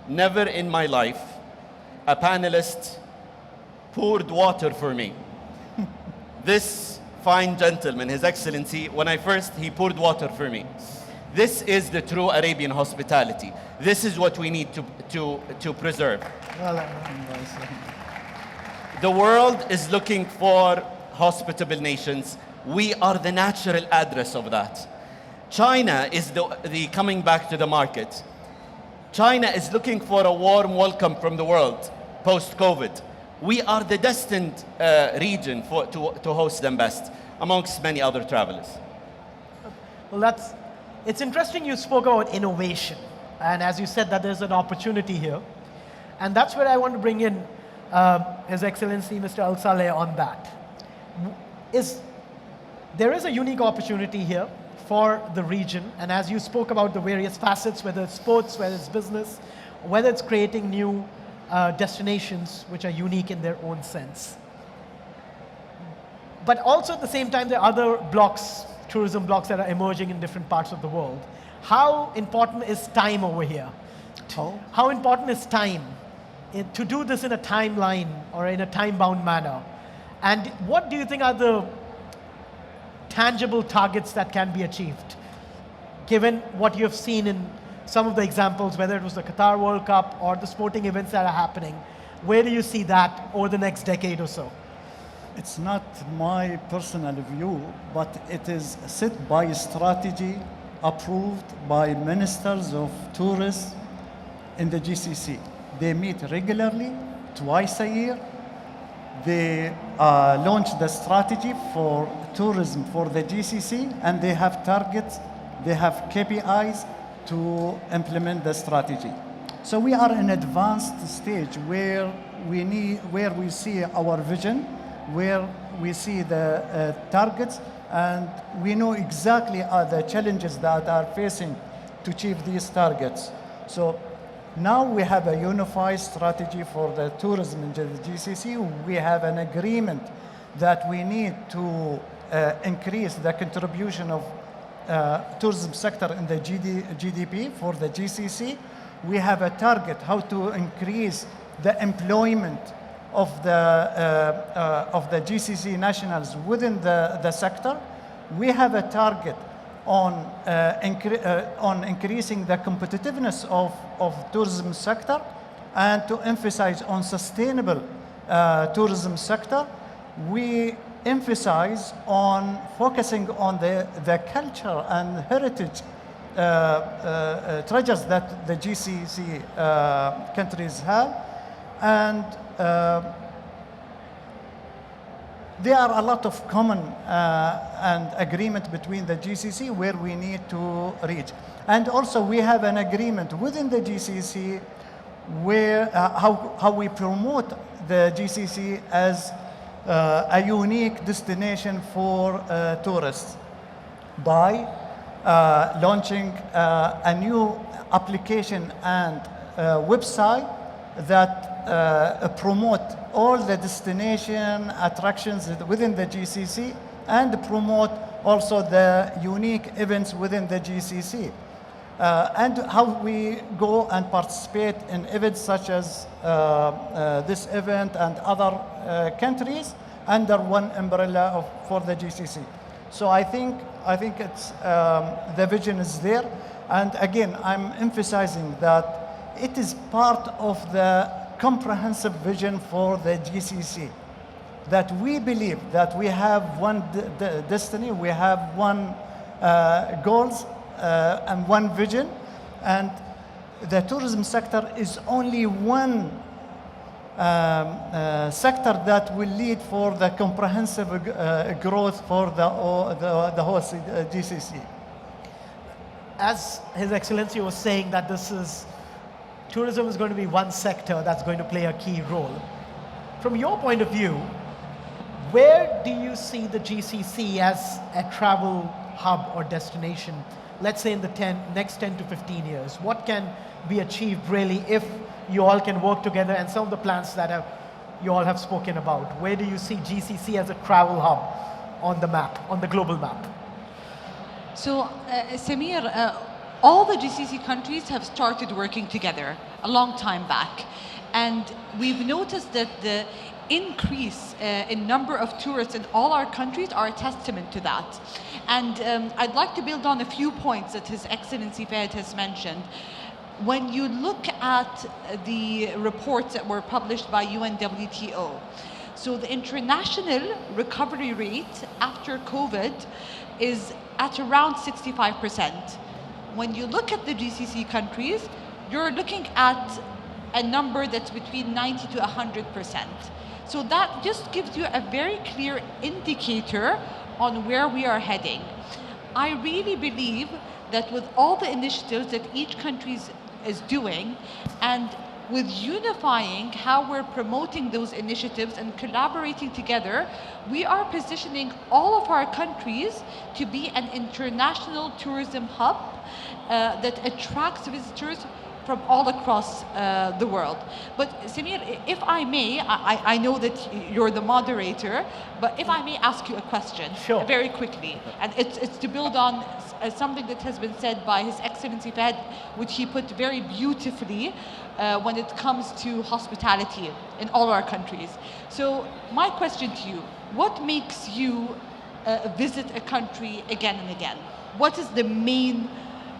Never in my life a panelist poured water for me. This fine gentleman, His Excellency, he poured water for me. This is the true Arabian hospitality. This is what we need to preserve. The world is looking for hospitable nations. We are the natural address of that. China is the coming back to the market. China is looking for a warm welcome from the world post-COVID. We are the destined region to host them best, amongst many other travelers. Well, it's interesting you spoke about innovation. And as you said, that there's an opportunity here. And that's where I want to bring in His Excellency Mr. Al Saleh on that. There is a unique opportunity here for the region, and as you spoke about the various facets, whether it's sports, whether it's business, whether it's creating new destinations which are unique in their own sense. But also at the same time, there are other blocks, tourism blocks that are emerging in different parts of the world. How important is time over here? How important is time to do this in a timeline or in a time-bound manner? And what do you think are the tangible targets that can be achieved, given what you have seen in some of the examples, whether it was the Qatar World Cup or the sporting events that are happening? Where do you see that over the next decade or so? It's not my personal view, but it is set by strategy approved by ministers of tourism in the GCC. They meet regularly, twice a year. They launched the strategy for tourism for the GCC, and they have targets, they have KPIs to implement the strategy. So we are in advanced stage where we see our vision, where we see the targets, and we know exactly the challenges that are facing to achieve these targets. So now we have a unified strategy for the tourism in the GCC. We have an agreement that we need to increase the contribution of tourism sector in the GDP for the GCC. We have a target how to increase the employment of the GCC nationals within the sector. We have a target on increasing the competitiveness of tourism sector and to emphasize on sustainable tourism sector. We emphasize on focusing on the culture and heritage treasures that the GCC countries have. And there are a lot of common and agreement between the GCC where we need to reach. And also we have an agreement within the GCC where how we promote the GCC as a unique destination for tourists by launching a new application and website that promote all the destination attractions within the GCC and promote also the unique events within the GCC. And how we go and participate in events such as this event and other countries under one umbrella for the GCC. So I think it's the vision is there, and again I'm emphasizing that it is part of the comprehensive vision for the GCC. That we believe that we have one destiny, we have one goals and one vision, and the tourism sector is only one sector that will lead for the comprehensive growth for the whole GCC. As His Excellency was saying that tourism is going to be one sector that's going to play a key role. From your point of view, where do you see the GCC as a travel hub or destination, let's say in the next 10 to 15 years? What can be achieved really if you all can work together, and some of the plans that you all have spoken about? Where do you see GCC as a travel hub on the map, on the global map? So, Samir, all the GCC countries have started working together a long time back. And we've noticed that the increase in number of tourists in all our countries are a testament to that. And I'd like to build on a few points that His Excellency Fahd has mentioned. When you look at the reports that were published by UNWTO, so the international recovery rate after COVID is at around 65%. When you look at the GCC countries, you're looking at a number that's between 90 to 100%. So that just gives you a very clear indicator on where we are heading. I really believe that with all the initiatives that each country is doing, and with unifying how we're promoting those initiatives and collaborating together, we are positioning all of our countries to be an international tourism hub that attracts visitors from all across the world. But Samir, if I may, I know that you're the moderator, but if I may ask you a question, sure, very quickly, and it's to build on something that has been said by His Excellency Fahd, which he put very beautifully when it comes to hospitality in all our countries. So my question to you, what makes you visit a country again and again? What is the main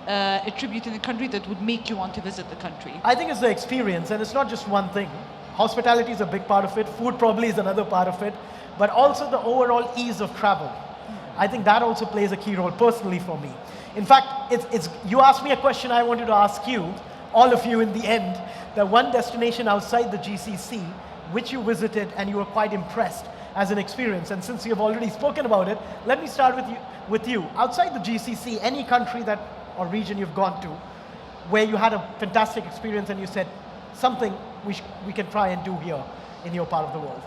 attribute in the country that would make you want to visit the country? I think it's the experience, and it's not just one thing. Hospitality is a big part of it, food probably is another part of it, but also the overall ease of travel. I think that also plays a key role personally for me. In fact, you asked me a question I wanted to ask you, all of you in the end, that one destination outside the GCC which you visited and you were quite impressed as an experience. And since you've already spoken about it, let me start with you. Outside the GCC, any country or region you've gone to where you had a fantastic experience and you said, something we can try and do here in your part of the world.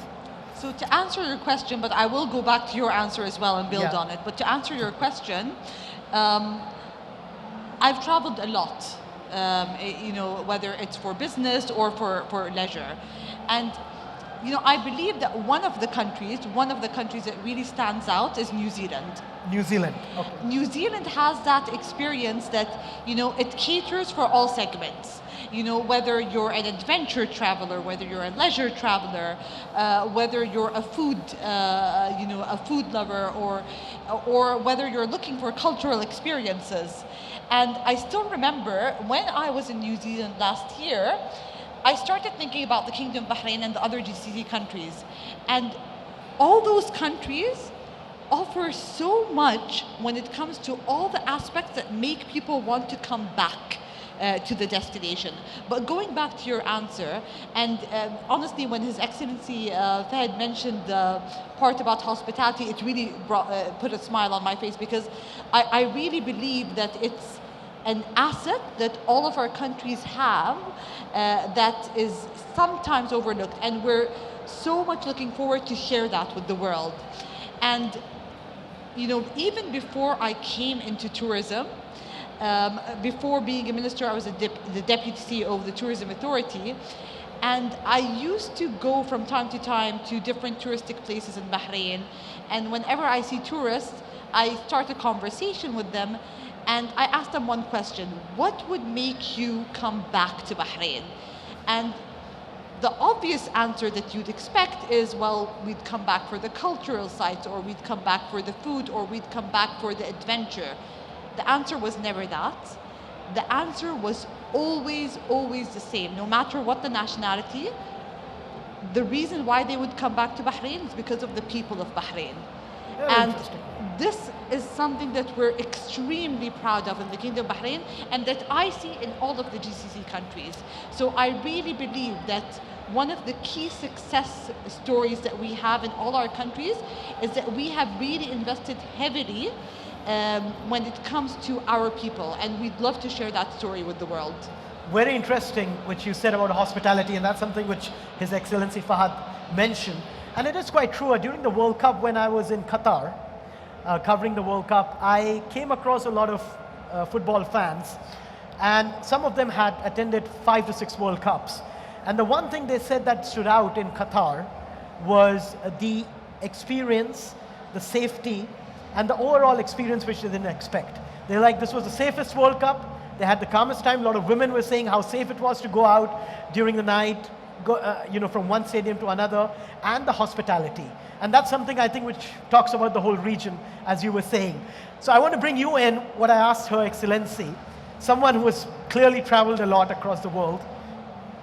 So to answer your question, but I will go back to your answer as well and build Yeah. on it. But to answer your question, I've traveled a lot, whether it's for business or for leisure. And I believe that one of the countries that really stands out is New Zealand. New Zealand. Okay. New Zealand has that experience that, it caters for all segments. Whether you're an adventure traveler, whether you're a leisure traveler, whether you're a food lover, or whether you're looking for cultural experiences. And I still remember when I was in New Zealand last year, I started thinking about the Kingdom of Bahrain and the other GCC countries. And all those countries offer so much when it comes to all the aspects that make people want to come back to the destination. But going back to your answer, and honestly, when His Excellency Fahd mentioned the part about hospitality, it really put a smile on my face, because I really believe that it's an asset that all of our countries have that is sometimes overlooked, and we're so much looking forward to share that with the world. And even before I came into tourism, before being a minister, I was the deputy CEO of the Tourism Authority, and I used to go from time to time to different touristic places in Bahrain, and whenever I see tourists, I start a conversation with them, and I ask them one question: what would make you come back to Bahrain? And the obvious answer that you'd expect is, well, we'd come back for the cultural sites, or we'd come back for the food, or we'd come back for the adventure. The answer was never that. The answer was always, always the same. No matter what the nationality, the reason why they would come back to Bahrain is because of the people of Bahrain. Very And interesting. this is something that we're extremely proud of in the Kingdom of Bahrain, and that I see in all of the GCC countries. So I really believe that one of the key success stories that we have in all our countries is that we have really invested heavily when it comes to our people, and we'd love to share that story with the world. Very interesting, which you said about hospitality, and that's something which His Excellency Fahd mentioned. And it is quite true. During the World Cup, when I was in Qatar, covering the World Cup, I came across a lot of football fans, and some of them had attended 5 to 6 World Cups. And the one thing they said that stood out in Qatar was the experience, the safety, and the overall experience which they didn't expect. They're like, this was the safest World Cup. They had the calmest time. A lot of women were saying how safe it was to go out during the night, from one stadium to another, and the hospitality. And that's something I think which talks about the whole region, as you were saying. So I want to bring you in what I asked Her Excellency, someone who has clearly traveled a lot across the world.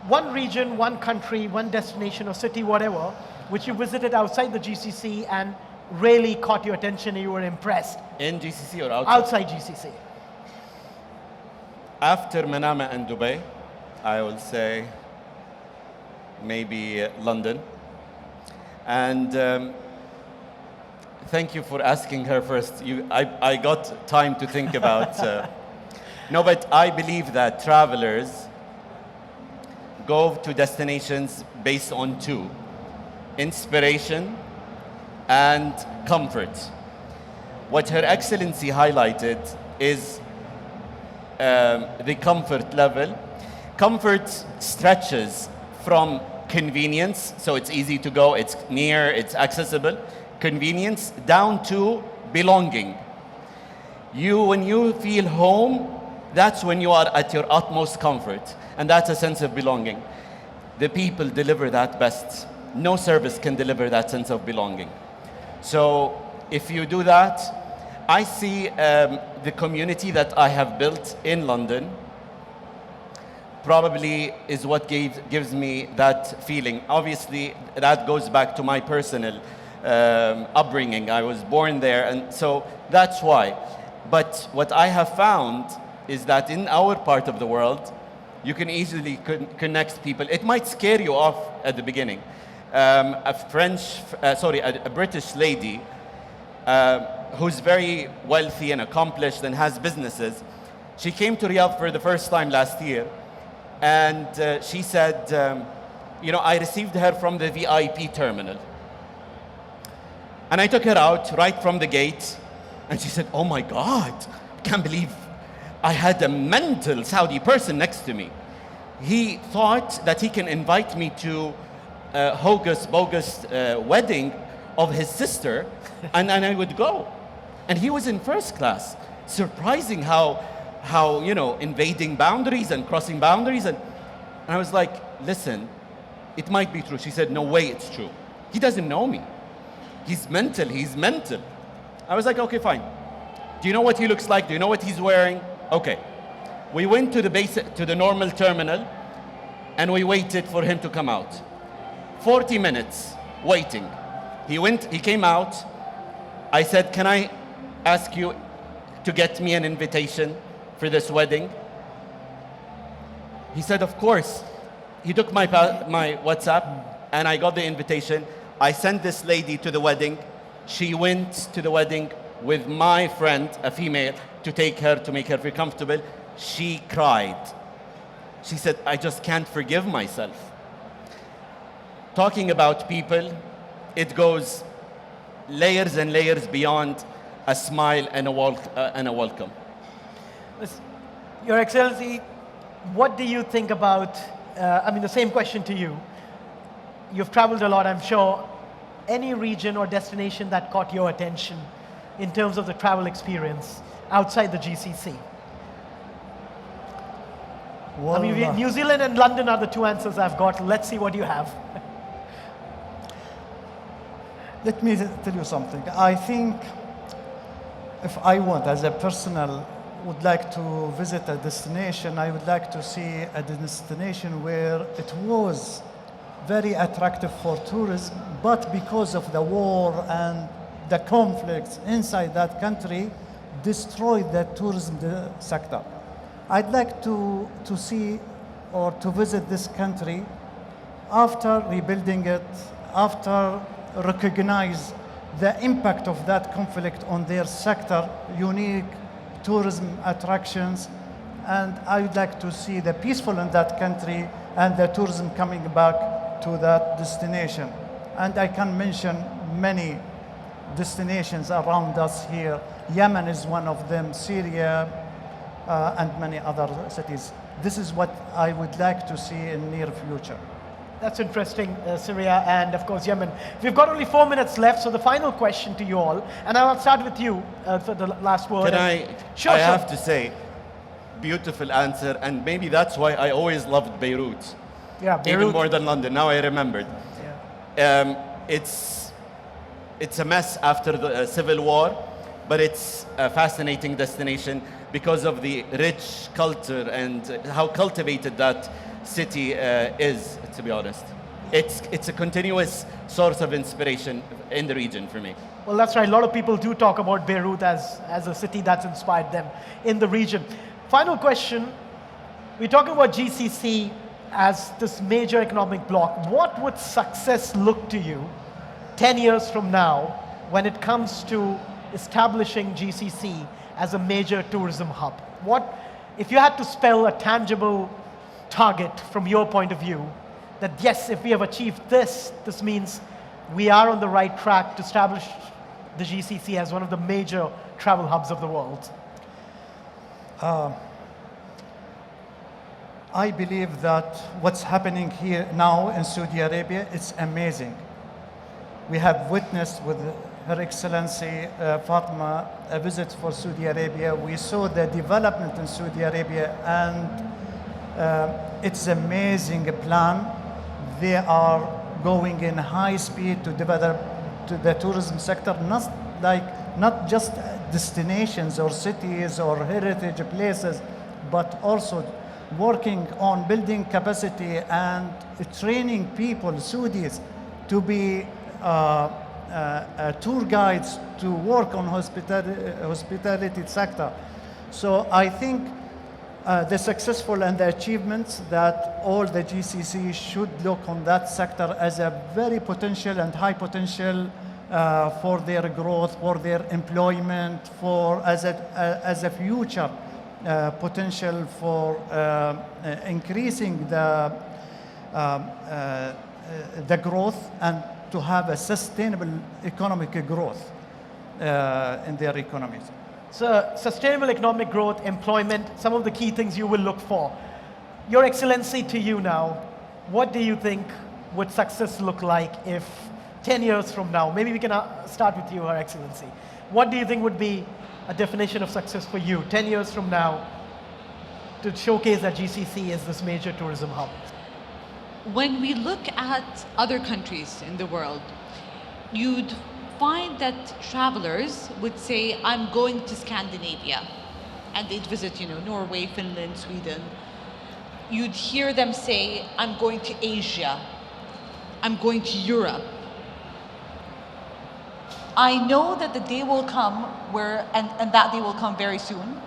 One region, one country, one destination or city, whatever, which you visited outside the GCC and really caught your attention and you were impressed. In GCC or outside? Outside GCC. After Manama and Dubai, I will say maybe London. And thank you for asking her first. I got time to think about. No, but I believe that travelers go to destinations based on two: inspiration and comfort. What Her Excellency highlighted is the comfort level. Comfort stretches from convenience, so it's easy to go, it's near, it's accessible, convenience, down to belonging. When you feel home, that's when you are at your utmost comfort, and that's a sense of belonging. The people deliver that best. No service can deliver that sense of belonging. So if you do that, I see the community that I have built in London probably is what gives me that feeling. Obviously, that goes back to my personal upbringing. I was born there, and so that's why. But what I have found is that in our part of the world, you can easily connect people. It might scare you off at the beginning. A British lady who's very wealthy and accomplished and has businesses, she came to Riyadh for the first time last year, and she said, I received her from the VIP terminal. And I took her out right from the gate, and she said, oh my God, can't believe I had a mental Saudi person next to me. He thought that he can invite me to bogus wedding of his sister, and I would go. And he was in first class. Surprising how invading boundaries and crossing boundaries. And I was like, listen, it might be true. She said, no way it's true. He doesn't know me. He's mental. I was like, okay, fine. Do you know what he looks like? Do you know what he's wearing? Okay. We went to the normal terminal, and we waited for him to come out. 40 minutes waiting. He came out. I said, can I ask you to get me an invitation for this wedding? He said, of course. He took my WhatsApp, and I got the invitation. I sent this lady to the wedding. She went to the wedding with my friend, a female, to make her feel comfortable. She cried. She said, I just can't forgive myself. Talking about people, it goes layers and layers beyond a smile and a welcome. Your Excellency, what do you think about, the same question to you. You've traveled a lot, I'm sure. Any region or destination that caught your attention in terms of the travel experience outside the GCC? Well, New Zealand and London are the two answers I've got. Let's see what you have. let me tell you something. I think if I want, as a personal, would like to visit a destination, I would like to see a destination where it was very attractive for tourism, but because of the war and the conflicts inside that country, destroyed the tourism sector. I'd like to see or to visit this country after rebuilding it, after recognize the impact of that conflict on their sector, unique tourism attractions, and I would like to see the peaceful in that country and the tourism coming back to that destination. And I can mention many destinations around us here. Yemen is one of them, Syria, and many other cities. This is what I would like to see in near future. That's interesting, Syria and of course Yemen. We've got only 4 minutes left, so the final question to you all, and I'll start with you for the last word. Can I? Sure, I sure. have to say, beautiful answer, and maybe that's why I always loved Beirut. Yeah, Beirut. Even more than London. Now I remembered. Yeah. It's a mess after the civil war, but it's a fascinating destination because of the rich culture and how cultivated that city is, to be honest. It's a continuous source of inspiration in the region for me. Well, that's right. A lot of people do talk about Beirut as a city that's inspired them in the region. Final question. We're talking about GCC as this major economic bloc. What would success look to you 10 years from now when it comes to establishing GCC as a major tourism hub? What, if you had to spell a tangible target from your point of view, that yes, if we have achieved this, this means we are on the right track to establish the GCC as one of the major travel hubs of the world? I believe that what's happening here now in Saudi Arabia, it's amazing. We have witnessed with Her Excellency Fatima a visit for Saudi Arabia. We saw the development in Saudi Arabia, and it's amazing plan. They are going in high speed to develop to the tourism sector, not just destinations or cities or heritage places, but also working on building capacity and training people, Saudis, to be tour guides to work on hospitality sector. So I think the successful and the achievements that all the GCC should look on that sector as a very potential and high potential for their growth, for their employment, for as a future potential for increasing the growth and to have a sustainable economic growth in their economies. So sustainable economic growth, employment, some of the key things you will look for. Your Excellency, to you now, what do you think would success look like if 10 years from now, maybe we can start with you, Her Excellency. What do you think would be a definition of success for you 10 years from now to showcase that GCC is this major tourism hub? When we look at other countries in the world, you'd find that travelers would say, I'm going to Scandinavia, and they'd visit, Norway, Finland, Sweden. You'd hear them say, I'm going to Asia, I'm going to Europe. I know that the day will come where, and that day will come very soon,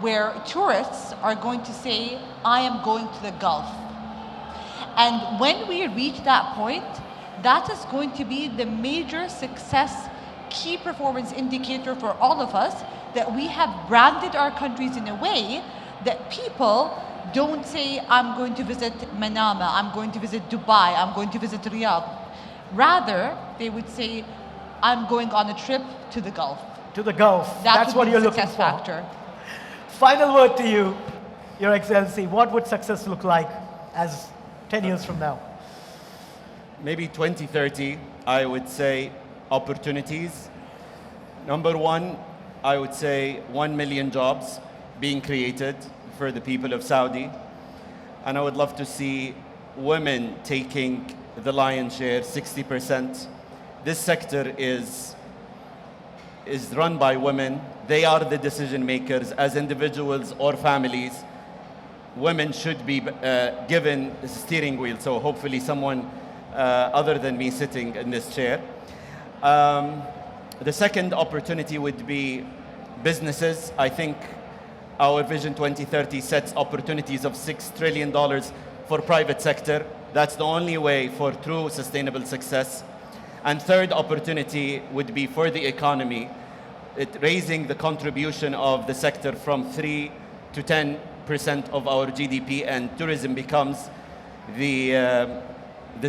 where tourists are going to say, I am going to the Gulf. And when we reach that point, that is going to be the major success key performance indicator for all of us, that we have branded our countries in a way that people don't say, I'm going to visit Manama, I'm going to visit Dubai, I'm going to visit Riyadh. Rather, they would say, I'm going on a trip to the Gulf. To the Gulf. That's what you're looking for. Factor. Final word to you, Your Excellency. What would success look like as 10 years from now? Maybe 2030, I would say opportunities. Number one, I would say 1 million jobs being created for the people of Saudi. And I would love to see women taking the lion's share, 60%. This sector is run by women. They are the decision makers as individuals or families. Women should be given the steering wheel, so hopefully someone other than me sitting in this chair. The second opportunity would be businesses. I think our Vision 2030 sets opportunities of $6 trillion for private sector. That's the only way for true sustainable success. And third opportunity would be for the economy, raising the contribution of the sector from 3 to 10% of our GDP, and tourism becomes the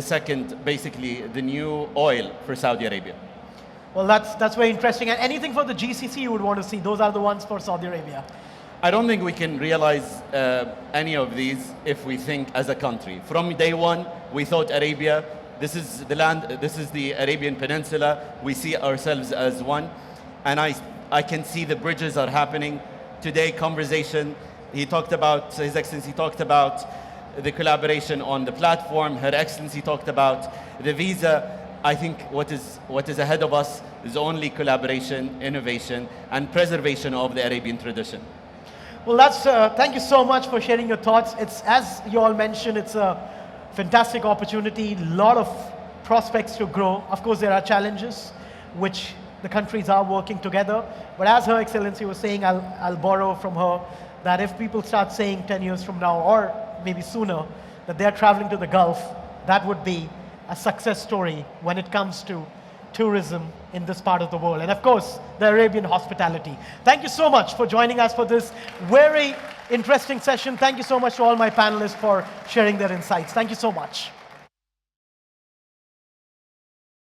second, basically the new oil for Saudi Arabia. Well, that's very interesting. And anything for the GCC you would want to see? Those are the ones for Saudi Arabia. I don't think we can realize any of these if we think as a country. From day one, we thought Arabia, this is the land, this is the Arabian Peninsula. We see ourselves as one. And I can see the bridges are happening. Today, conversation, His Excellency talked about the collaboration on the platform. Her Excellency talked about the visa. I think what is ahead of us is only collaboration, innovation, and preservation of the Arabian tradition. Well, thank you so much for sharing your thoughts. It's, as you all mentioned, it's a fantastic opportunity, a lot of prospects to grow. Of course, there are challenges, which the countries are working together. But as Her Excellency was saying, I'll borrow from her, that if people start saying 10 years from now, or maybe sooner, that they're traveling to the Gulf, that would be a success story when it comes to tourism in this part of the world. And of course, the Arabian hospitality. Thank you so much for joining us for this very interesting session. Thank you so much to all my panelists for sharing their insights. Thank you so much.